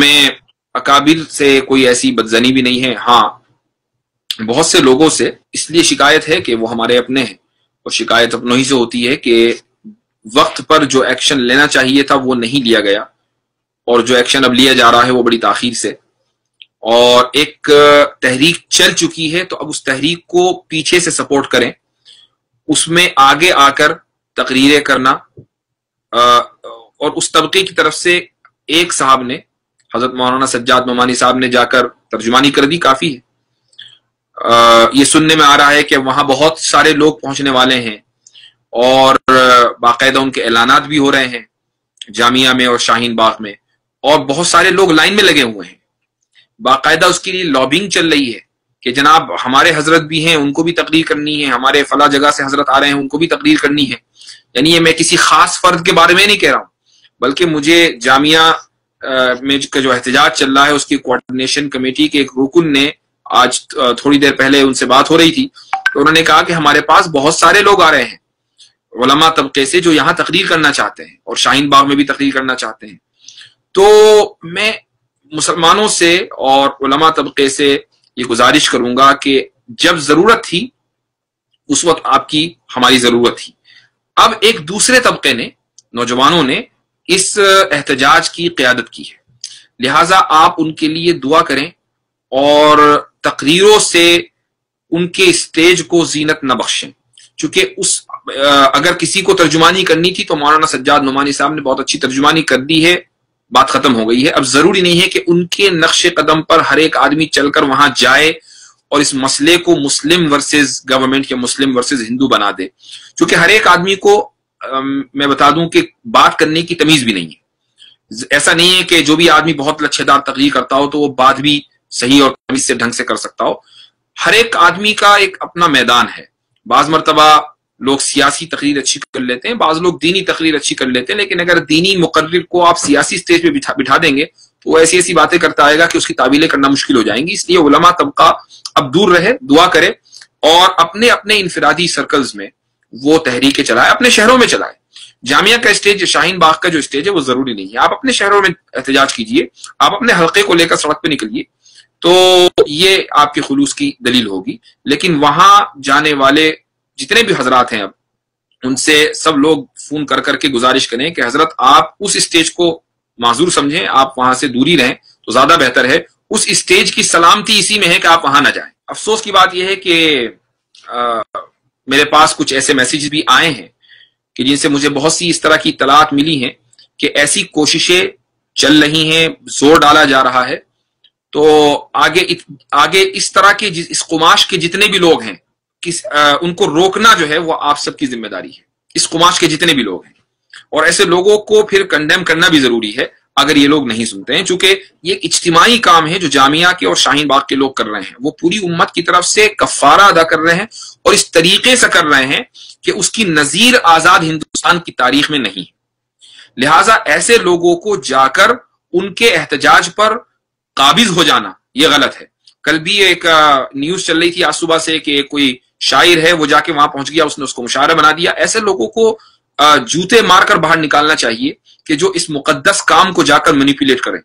میں اکابر سے کوئی ایسی بدزنی بھی نہیں ہے، ہاں بہت سے لوگوں سے اس لیے شکایت ہے کہ وہ ہمارے اپنے ہیں، اور شکایت اپنوں ہی سے ہوتی ہے کہ وقت پر جو ایکشن لینا چاہیے تھا وہ نہیں لیا گیا، اور جو ایکشن اب لیا جا رہا ہے وہ بڑی تاخیر سے، اور ایک تحریک چل چکی ہے تو اب اس تحریک کو پیچھے سے سپورٹ کریں، اس میں آگے آ کر تقریریں کرنا، اور اس طبقے کی طرف سے ایک صاحب نے، حضرت مولانا سجاد نعمانی صاحب نے جا کر ترجمانی کر دی، کافی ہے۔ یہ سننے میں آ رہا ہے کہ وہاں بہت سارے لوگ پہنچنے والے ہیں، اور باقاعدہ ان کے اعلانات بھی ہو رہے ہیں جامعہ میں اور شاہین باغ میں، اور بہت سارے لوگ لائن میں لگے ہوئے ہیں، باقاعدہ اس کے لیے لابنگ چل رہی ہے کہ جناب ہمارے حضرت بھی ہیں، ان کو بھی تقریر کرنی ہے، ہمارے فلاں جگہ سے حضرت آ رہے ہیں، ان کو بھی تقریر کرنی ہے۔ یعنی یہ میں کسی خاص فرد کے بارے میں نہیں کہہ رہا ہوں، بلکہ مجھے جامعہ میں جو احتجاج چل رہا ہے اس کی کوارڈینیشن کمیٹی کے ایک رکن نے آج تھوڑی دیر پہلے ان سے بات ہو رہی تھی، تو انہوں نے کہا کہ ہمارے پاس بہت سارے لوگ آ رہے ہیں علماء طبقے سے جو یہاں تقریر کرنا چاہتے ہیں، اور شاہین باغ میں بھی تقریر کرنا چاہتے ہیں۔ تو میں مسلمانوں سے اور علماء طبقے سے یہ گزارش کروں گا کہ جب ضرورت تھی اس وقت آپ کی ہماری ضرورت تھی، اب ایک دوسرے طبقے نے، نوجوانوں نے اس احتجاج کی قیادت کی ہے، لہٰذا آپ ان کے لیے دعا کریں اور تقریروں سے ان کے اسٹیج کو زینت نہ بخشیں، چونکہ اگر کسی کو ترجمانی کرنی تھی تو مولانا سجاد نعمانی صاحب نے بہت اچھی ترجمانی کر دی ہے، بات ختم ہو گئی ہے۔ اب ضروری نہیں ہے کہ ان کے نقش قدم پر ہر ایک آدمی چل کر وہاں جائے اور اس مسئلے کو مسلم ورسز گورنمنٹ یا مسلم ورسز ہندو بنا دے، چونکہ ہر ایک آدمی کو میں بتا دوں کہ بات کرنے کی تمیز بھی نہیں ہے۔ ایسا نہیں ہے کہ جو بھی آدمی بہت لچھے دار تقریر کرتا ہو تو وہ بات بھی صحیح اور تمیز سے ڈھنگ سے کر سکتا ہو۔ ہر ایک آدمی کا ایک اپنا میدان ہے، بعض مرتبہ لوگ سیاسی تقریر اچھی کر لیتے ہیں، بعض لوگ دینی تقریر اچھی کر لیتے ہیں، لیکن اگر دینی مقرر کو آپ سیاسی سٹیج پہ بٹھا دیں گے تو وہ ایسی ایسی باتیں کرتا آئے گا کہ اس کی تعویلیں کرنا مشکل ہو جائیں گی۔ اس لیے علماء طبقہ اب دور رہے، دعا کرے، اور اپنے اپنے انفرادی سرکلز میں وہ تحریکیں چلائے، اپنے شہروں میں چلائے۔ جامعہ کا اسٹیج، شاہین باغ کا جو اسٹیج ہے وہ ضروری نہیں ہے، آپ اپنے شہروں میں احتجاج کیجئے، آپ اپنے حلقے کو لے کر سڑک پہ نکلیے، تو یہ آپ کے خلوص کی دلیل ہوگی۔ لیکن وہاں جانے والے جتنے بھی حضرات ہیں اب ان سے سب لوگ فون کر کر کے گزارش کریں کہ حضرت آپ اس اسٹیج کو معذور سمجھیں، آپ وہاں سے دوری رہیں تو زیادہ بہتر ہے۔ اس اسٹیج کی سلامتی اسی میں ہے کہ آپ وہاں نہ جائیں۔ افسوس کی بات یہ ہے کہ میرے پاس کچھ ایسے میسیجز بھی آئے ہیں کہ جن سے مجھے بہت سی اس طرح کی اطلاعات ملی ہیں کہ ایسی کوششیں چل رہی ہیں، زور ڈالا جا رہا ہے، تو آگے اس طرح کے اس قماش کے جتنے بھی لوگ ہیں ان کو روکنا جو ہے وہ آپ سب کی ذمہ داری ہے، اس قماش کے جتنے بھی لوگ ہیں، اور ایسے لوگوں کو پھر کنڈیم کرنا بھی ضروری ہے اگر یہ لوگ نہیں سنتے ہیں، چونکہ یہ ایک اجتماعی کام ہے جو جامعہ کے اور شاہین باغ کے لوگ کر رہے ہیں، وہ پوری امت کی طرف سے کفارہ ادا کر رہے ہیں، اور اس طریقے سے کر رہے ہیں کہ اس کی نظیر آزاد ہندوستان کی تاریخ میں نہیں۔ لہٰذا ایسے لوگوں کو جا کر ان کے احتجاج پر قابض ہو جانا یہ غلط ہے۔ کل بھی ایک نیوز چل رہی تھی آج صبح سے کہ کوئی شاعر ہے وہ جا کے وہاں پہنچ گیا، اس نے اس کو مشاعرہ بنا دیا۔ ایسے لوگوں کو جوتے مار کر باہر نکالنا چاہیے کہ جو اس مقدس کام کو جا کر مینیپولیٹ کریں۔